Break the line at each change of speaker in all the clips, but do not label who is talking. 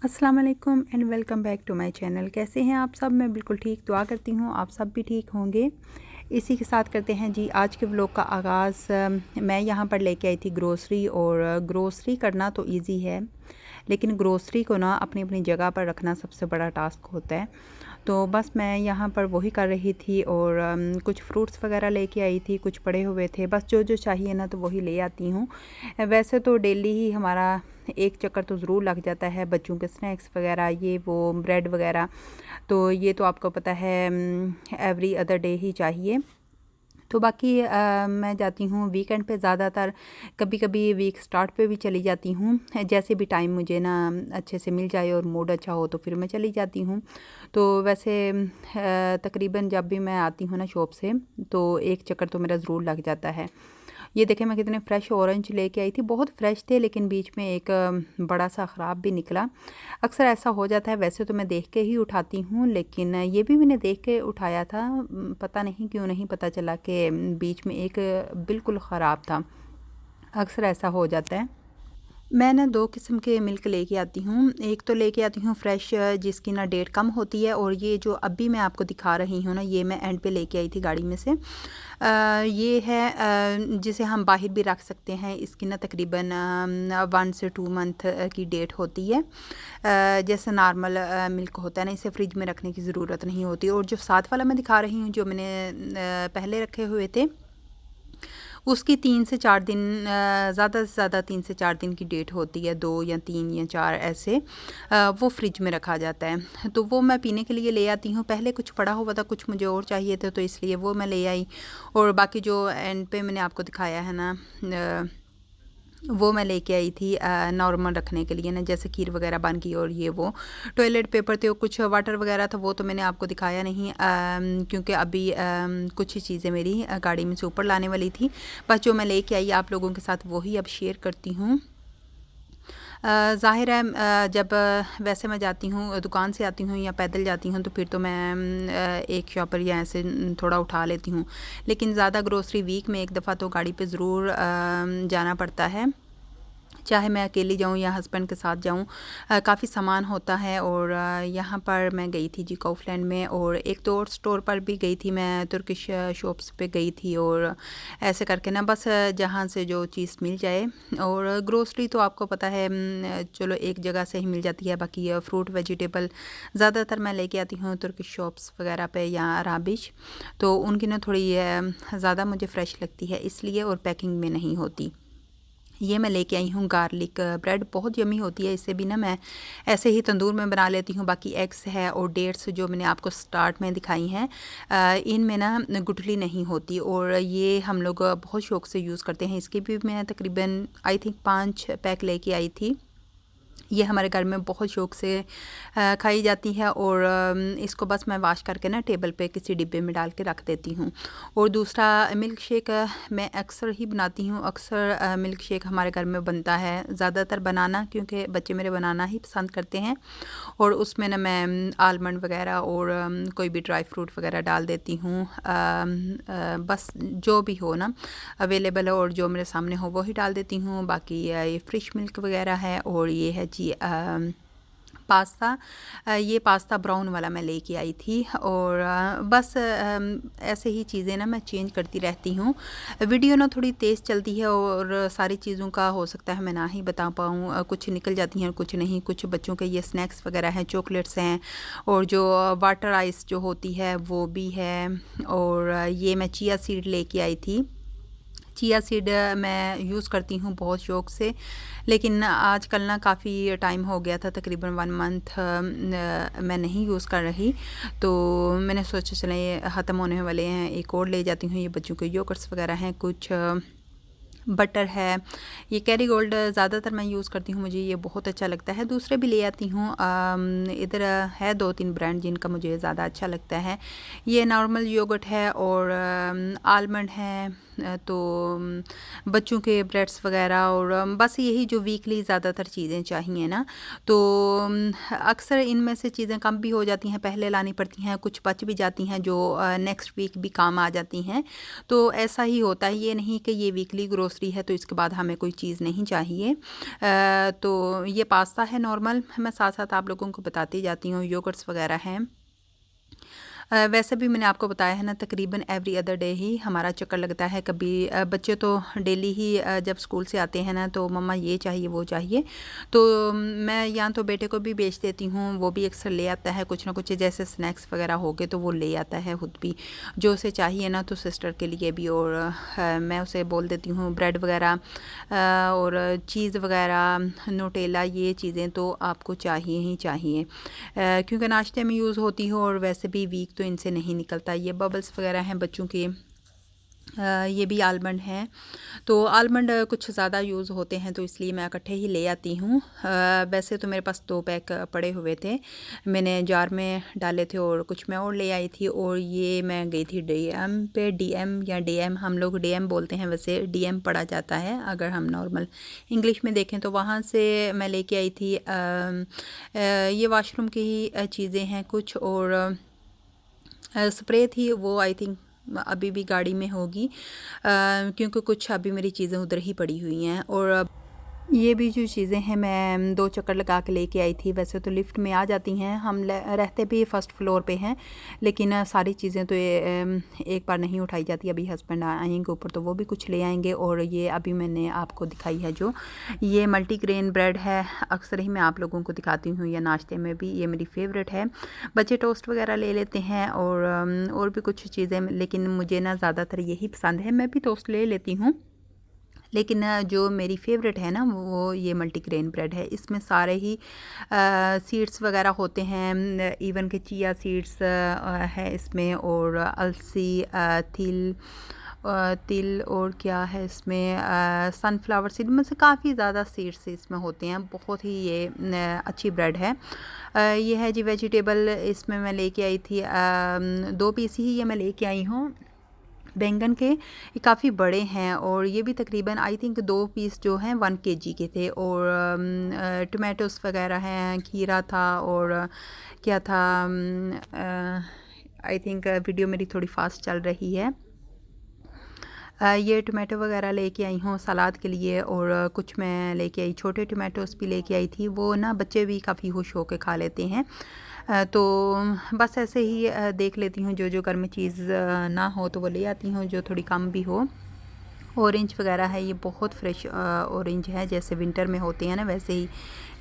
अस्सलाम वालेकुम and welcome back to my channel. कैसे हैं आप सब? मैं बिल्कुल ठीक, दुआ करती हूँ आप सब भी ठीक होंगे। इसी के साथ करते हैं जी आज के व्लॉग का आगाज़। मैं यहाँ पर लेके आई थी ग्रोसरी, और ग्रोसरी करना तो इजी है, लेकिन ग्रोसरी को ना अपनी अपनी जगह पर रखना सबसे बड़ा टास्क होता है। तो बस मैं यहाँ पर वही कर रही थी, और कुछ फ्रूट्स वगैरह लेके आई थी, कुछ पड़े हुए थे, बस जो जो चाहिए ना तो वही ले आती हूँ। वैसे तो डेली ही हमारा एक चक्कर तो ज़रूर लग जाता है, बच्चों के स्नैक्स वगैरह, ये वो ब्रेड वगैरह, तो ये तो आपको पता है एवरी अदर डे ही चाहिए। तो बाकी मैं जाती हूँ वीकेंड पे ज़्यादातर, कभी कभी वीक स्टार्ट पे भी चली जाती हूँ, जैसे भी टाइम मुझे ना अच्छे से मिल जाए और मूड अच्छा हो तो फिर मैं चली जाती हूँ। तो वैसे तकरीबन जब भी मैं आती हूँ ना शॉप से, तो एक चक्कर तो मेरा ज़रूर लग जाता है। ये देखें मैं कितने फ़्रेश ऑरेंज लेके आई थी, बहुत फ़्रेश थे, लेकिन बीच में एक बड़ा सा ख़राब भी निकला। अक्सर ऐसा हो जाता है, वैसे तो मैं देख के ही उठाती हूँ, लेकिन ये भी मैंने देख के उठाया था। पता नहीं क्यों नहीं पता चला कि बीच में एक बिल्कुल ख़राब था। अक्सर ऐसा हो जाता है। मैं ना 2 किस्म के मिल्क लेके आती हूँ। एक तो लेके आती हूँ फ्रेश, जिसकी ना डेट कम होती है, और ये जो अभी मैं आपको दिखा रही हूँ ना, ये मैं एंड पे लेके आई थी गाड़ी में से। ये है जिसे हम बाहर भी रख सकते हैं। इसकी ना तकरीबन 1 से 2 मंथ की डेट होती है। जैसे नॉर्मल मिल्क होता है ना, इसे फ्रिज में रखने की ज़रूरत नहीं होती। और जो साथ वाला मैं दिखा रही हूँ, जो मैंने पहले रखे हुए थे, उसकी 3 से 4 दिन, ज़्यादा से ज़्यादा 3 से 4 दिन की डेट होती है, 2 या 3 या 4 ऐसे। वो फ्रिज में रखा जाता है, तो वो मैं पीने के लिए ले आती हूँ। पहले कुछ पड़ा हुआ था, कुछ मुझे और चाहिए थे, तो इसलिए वो मैं ले आई। और बाकी जो एंड पे मैंने आपको दिखाया है ना, वो मैं लेके आई थी नॉर्मल रखने के लिए ना, जैसे खीर वगैरह बन गई, और ये वो टॉयलेट पेपर थे, और कुछ वाटर वगैरह था, वो तो मैंने आपको दिखाया नहीं, क्योंकि अभी कुछ ही चीज़ें मेरी गाड़ी में से ऊपर लाने वाली थी। बस जो मैं लेके आई आप लोगों के साथ वही अब शेयर करती हूँ। ज़ाहिर है जब वैसे मैं जाती हूँ, दुकान से आती हूँ या पैदल जाती हूँ, तो फिर तो मैं एक शॉपर या ऐसे थोड़ा उठा लेती हूँ, लेकिन ज़्यादा ग्रोसरी वीक में एक दफ़ा तो गाड़ी पे ज़रूर जाना पड़ता है, चाहे मैं अकेली जाऊँ या हस्बैंड के साथ जाऊँ। काफ़ी सामान होता है। और यहाँ पर मैं गई थी जी काउफलैंड में, और एक दो और स्टोर पर भी गई थी मैं, तुर्किश शॉप्स पे गई थी, और ऐसे करके ना बस जहाँ से जो चीज़ मिल जाए। और ग्रोसरी तो आपको पता है चलो एक जगह से ही मिल जाती है, बाकी फ्रूट वेजिटेबल ज़्यादातर मैं लेके आती हूँ तुर्किश शॉप्स वगैरह पे या अराबिश, तो उनकी ना थोड़ी ज़्यादा मुझे फ़्रेश लगती है इसलिए, और पैकिंग में नहीं होती। ये मैं लेके आई हूँ गार्लिक ब्रेड, बहुत यमी होती है। इसे भी ना मैं ऐसे ही तंदूर में बना लेती हूँ। बाकी एग्स है और डेट्स जो मैंने आपको स्टार्ट में दिखाई हैं, इनमें ना गुठली नहीं होती, और ये हम लोग बहुत शौक़ से यूज़ करते हैं। इसकी भी मैं तकरीबन आई थिंक 5 पैक लेके आई थी। ये हमारे घर में बहुत शौक़ से खाई जाती है, और इसको बस मैं वाश करके ना टेबल पे किसी डिब्बे में डाल के रख देती हूँ। और दूसरा मिल्क शेक मैं अक्सर ही बनाती हूँ। अक्सर मिल्क शेक हमारे घर में बनता है, ज़्यादातर बनाना, क्योंकि बच्चे मेरे बनाना ही पसंद करते हैं। और उसमें ना मैं आलमंड वगैरह और कोई भी ड्राई फ्रूट वगैरह डाल देती हूँ। बस जो भी हो ना अवेलेबल है, और जो मेरे सामने हो वही डाल देती हूँ। बाकी ये फ्रेश मिल्क वगैरह है, और ये है जी पास्ता। ये पास्ता ब्राउन वाला मैं लेके आई थी, और बस ऐसे ही चीज़ें ना मैं चेंज करती रहती हूँ। वीडियो ना थोड़ी तेज़ चलती है, और सारी चीज़ों का हो सकता है मैं ना ही बता पाऊँ, कुछ निकल जाती हैं कुछ नहीं। कुछ बच्चों के ये स्नैक्स वगैरह हैं, चॉकलेट्स हैं, और जो वाटर आइस जो होती है वो भी है। और ये मैं चिया सीड लेके आई थी। चिया सीड मैं यूज़ करती हूँ बहुत शौक़ से, लेकिन आजकल ना काफ़ी टाइम हो गया था, तकरीबन 1 मंथ मैं नहीं यूज़ कर रही, तो मैंने सोचा चले ये ख़त्म होने वाले हैं, एक और ले जाती हूँ। ये बच्चों के योगर्ट्स वगैरह हैं, कुछ बटर है, ये कैरी गोल्ड ज़्यादातर मैं यूज़ करती हूँ, मुझे ये बहुत अच्छा लगता है। दूसरे भी ले आती हूँ, इधर है 2-3 ब्रांड जिनका मुझे ज़्यादा अच्छा लगता है। ये नॉर्मल योगर्ट है, और आलमंड है, तो बच्चों के ब्रेड्स वगैरह और बस यही जो वीकली ज़्यादातर चीज़ें चाहिए ना, तो अक्सर इनमें से चीज़ें कम भी हो जाती हैं, पहले लानी पड़ती हैं, कुछ बच भी जाती हैं जो नेक्स्ट वीक भी काम आ जाती हैं। तो ऐसा ही होता है, ये नहीं कि ये वीकली ग्रोसरी है तो इसके बाद हमें कोई चीज़ नहीं चाहिए। तो ये पास्ता है नॉर्मल, मैं साथ साथ आप लोगों को बताती जाती हूँ, योगर्ट्स वगैरह हैं। वैसे भी मैंने आपको बताया है ना, तकरीबन एवरी अदर डे ही हमारा चक्कर लगता है। कभी बच्चे तो डेली ही जब स्कूल से आते हैं ना तो मम्मा ये चाहिए वो चाहिए, तो मैं या तो बेटे को भी बेच देती हूँ, वो भी अक्सर ले आता है कुछ ना कुछ, जैसे स्नैक्स वगैरह हो गए तो वो ले आता है खुद भी जो उसे चाहिए ना, तो सिस्टर के लिए भी। और मैं उसे बोल देती हूँ ब्रेड वगैरह और चीज़ वगैरह, नोटेला, ये चीज़ें तो आपको चाहिए ही चाहिए, क्योंकि नाश्ते में यूज़ होती हो और वैसे भी वीक तो इनसे नहीं निकलता। ये बबल्स वगैरह हैं बच्चों के, ये भी आलमंड हैं, तो आलमंड कुछ ज़्यादा यूज़ होते हैं तो इसलिए मैं इकट्ठे ही ले आती हूँ। वैसे तो मेरे पास 2 पैक पड़े हुए थे, मैंने जार में डाले थे और कुछ मैं और ले आई थी। और ये मैं गई थी डीएम पे, डीएम या डीएम, हम लोग डीएम बोलते हैं, वैसे डीएम पढ़ा जाता है अगर हम नॉर्मल इंग्लिश में देखें तो। वहाँ से मैं लेके आई थी ये वाशरूम की ही चीज़ें हैं कुछ, और स्प्रे थी वो आई थिंक अभी भी गाड़ी में होगी, क्योंकि कुछ अभी मेरी चीज़ें उधर ही पड़ी हुई हैं। और ये भी जो चीज़ें हैं मैं 2 चक्कर लगा के लेके आई थी। वैसे तो लिफ्ट में आ जाती हैं, हम रहते भी फर्स्ट फ्लोर पे हैं, लेकिन सारी चीज़ें तो एक बार नहीं उठाई जाती। अभी हस्बैंड आएंगे ऊपर तो वो भी कुछ ले आएंगे। और ये अभी मैंने आपको दिखाई है जो ये मल्टीग्रेन ब्रेड है, अक्सर ही मैं आप लोगों को दिखाती हूँ, या नाश्ते में भी ये मेरी फेवरेट है। बच्चे टोस्ट वगैरह ले लेते हैं और भी कुछ चीज़ें, लेकिन मुझे ना ज़्यादातर यही पसंद है। मैं भी टोस्ट ले लेती हूँ, लेकिन जो मेरी फेवरेट है ना वो ये मल्टीग्रेन ब्रेड है। इसमें सारे ही सीड्स वगैरह होते हैं, इवन के चिया सीड्स है इसमें, और अलसी, तिल और क्या है इसमें, सनफ्लावर सीड में से काफ़ी ज़्यादा सीड्स इसमें होते हैं। बहुत ही ये अच्छी ब्रेड है। ये है जी वेजिटेबल, इसमें मैं लेके आई थी 2 पीस ही ये मैं लेके आई हूँ बैंगन के, ये काफ़ी बड़े हैं। और ये भी तकरीबन आई थिंक 2 पीस जो हैं 1 केजी के थे। और टमाटोस वगैरह हैं, खीरा था, और क्या था, आई थिंक वीडियो मेरी थोड़ी फास्ट चल रही है। ये टमाटो वगैरह लेके आई हूँ सलाद के लिए, और कुछ मैं लेके आई छोटे टमाटोस भी लेके आई थी, वो ना बच्चे भी काफ़ी खुश होकर खा लेते हैं। तो बस ऐसे ही देख लेती हूँ, जो घर में चीज़ ना हो तो वो ले आती हूँ, जो थोड़ी कम भी हो। ऑरेंज वगैरह है, ये बहुत फ्रेश ऑरेंज है, जैसे विंटर में होते हैं ना वैसे ही।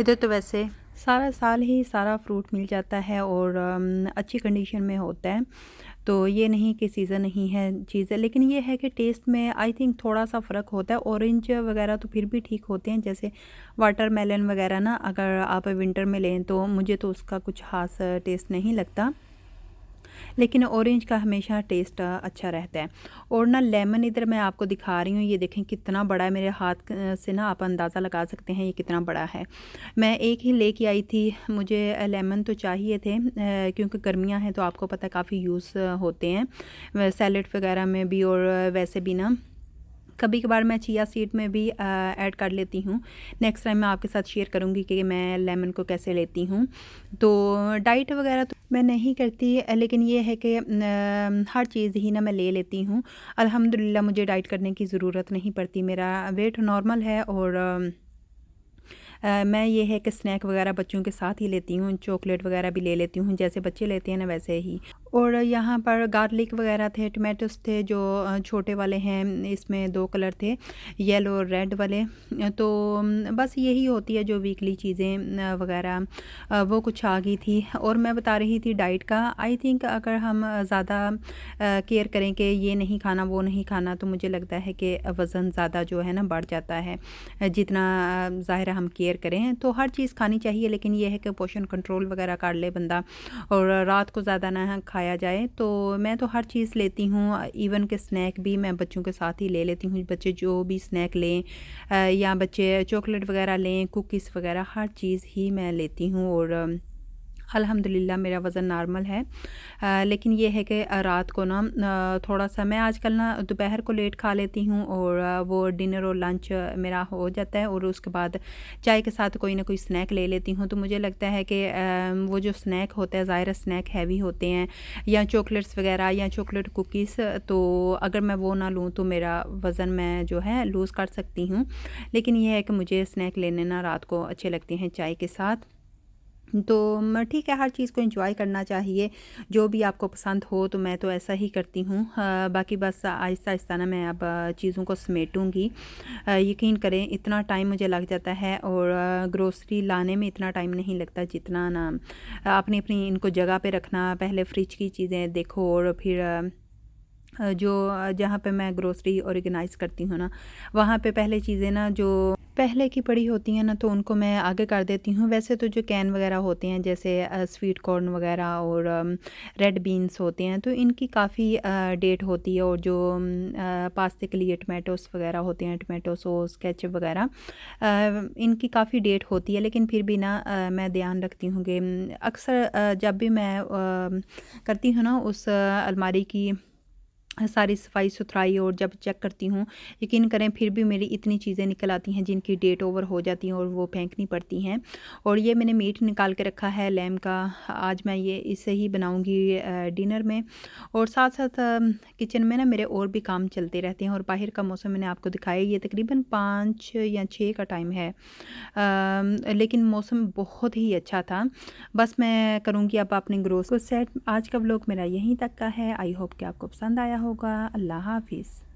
इधर तो वैसे सारा साल ही सारा फ्रूट मिल जाता है और अच्छी कंडीशन में होता है, तो ये नहीं कि सीज़न नहीं है चीज़ें। लेकिन ये है कि टेस्ट में आई थिंक थोड़ा सा फ़र्क होता है। ऑरेंज वगैरह तो फिर भी ठीक होते हैं, जैसे वाटरमेलन वगैरह ना, अगर आप विंटर में लें तो मुझे तो उसका कुछ ख़ास टेस्ट नहीं लगता, लेकिन ऑरेंज का हमेशा टेस्ट अच्छा रहता है। और ना लेमन इधर मैं आपको दिखा रही हूँ, ये देखें कितना बड़ा है, मेरे हाथ से ना आप अंदाज़ा लगा सकते हैं ये कितना बड़ा है। मैं एक ही लेके आई थी, मुझे लेमन तो चाहिए थे क्योंकि गर्मियाँ हैं तो आपको पता है काफ़ी यूज़ होते हैं सैलेड वगैरह में भी, और वैसे भी ना कभी कभार मैं चिया सीड में भी ऐड कर लेती हूँ। नेक्स्ट टाइम मैं आपके साथ शेयर करूँगी कि मैं लेमन को कैसे लेती हूँ। तो डाइट वगैरह तो मैं नहीं करती, लेकिन ये है कि हर चीज़ ही ना मैं ले लेती हूँ। अल्हम्दुलिल्लाह मुझे डाइट करने की ज़रूरत नहीं पड़ती, मेरा वेट नॉर्मल है। और मैं ये है कि स्नैक वगैरह बच्चों के साथ ही लेती हूँ, चॉकलेट वगैरह भी ले लेती हूँ, जैसे बच्चे लेते हैं ना वैसे ही। और यहाँ पर गार्लिक वगैरह थे, टमाटोस थे जो छोटे वाले हैं, इसमें 2 कलर थे, येलो और रेड वाले। तो बस यही होती है जो वीकली चीज़ें वगैरह वो कुछ आ गई थी। और मैं बता रही थी डाइट का, आई थिंक अगर हम ज़्यादा केयर करें कि ये नहीं खाना वो नहीं खाना, तो मुझे लगता है कि वज़न ज़्यादा जो है ना बढ़ जाता है। जितना ज़ाहिर हम केयर करें तो हर चीज़ खानी चाहिए, लेकिन ये है कि पोर्शन कंट्रोल वगैरह कर ले बंदा, और रात को ज़्यादा ना खाया जाए। तो मैं तो हर चीज़ लेती हूँ, इवन के स्नैक भी मैं बच्चों के साथ ही ले लेती हूँ। बच्चे जो भी स्नैक लें या बच्चे चॉकलेट वगैरह लें, कुकीज़ वगैरह, हर चीज़ ही मैं लेती हूँ। और अल्हम्दुलिल्लाह मेरा वज़न नॉर्मल है। लेकिन ये है कि रात को ना थोड़ा-सा मैं आजकल ना दोपहर को लेट खा लेती हूँ और वो डिनर और लंच मेरा हो जाता है और उसके बाद चाय के साथ कोई ना कोई स्नैक ले लेती हूँ। तो मुझे लगता है कि वो जो स्नैक होता है ज़ाहिर है स्नैक हैवी होते हैं या चॉकलेट्स वग़ैरह या चॉकलेट कुकीज़, तो अगर मैं वो ना लूँ तो मेरा वज़न मैं जो है लूज़ कर सकती हूँ। लेकिन ये है कि मुझे स्नैक लेने ना रात को अच्छे लगते हैं चाय के साथ। तो म ठीक है, हर चीज़ को एंजॉय करना चाहिए, जो भी आपको पसंद हो तो मैं तो ऐसा ही करती हूँ। बाकी बस आहिस्ता-आहिस्ता ना मैं अब चीज़ों को समेटूँगी। यकीन करें इतना टाइम मुझे लग जाता है और ग्रोसरी लाने में इतना टाइम नहीं लगता जितना ना अपनी-अपनी इनको जगह पे रखना, पहले फ्रिज की चीज़ें देखो और फिर जहाँ पे मैं ग्रोसरी ऑर्गेनाइज़ करती हूँ ना, वहाँ पे पहले चीज़ें ना जो पहले की पड़ी होती हैं ना तो उनको मैं आगे कर देती हूँ। वैसे तो जो कैन वगैरह होते हैं जैसे स्वीट कॉर्न वगैरह और रेड बीन्स होते हैं तो इनकी काफ़ी डेट होती है और जो पास्ते के लिए टमाटोस वगैरह होते हैं, टमाटो सॉस, केचप वगैरह, इनकी काफ़ी डेट होती है। लेकिन फिर भी ना मैं ध्यान रखती हूँ कि अक्सर जब भी मैं करती हूँ ना उस अलमारी की सारी सफाई-सुथराई और जब चेक करती हूँ, यकीन करें फिर भी मेरी इतनी चीज़ें निकल आती हैं जिनकी डेट ओवर हो जाती हैं और वो फेंकनी पड़ती हैं। और ये मैंने मीट निकाल के रखा है लैम का, आज मैं ये इसे ही बनाऊँगी डिनर में। और साथ-साथ किचन में ना मेरे और भी काम चलते रहते हैं और बाहर का मौसम मैंने आपको दिखाया, ये तकरीबन 5 या 6 का टाइम है। लेकिन मौसम बहुत ही अच्छा था। बस मैं करूँगी अब अपने ग्रोस को सेट। आज का व्लॉग मेरा यहीं तक का है। आई होप कि आपको पसंद आया होगा। अल्लाह हाफ़िज़।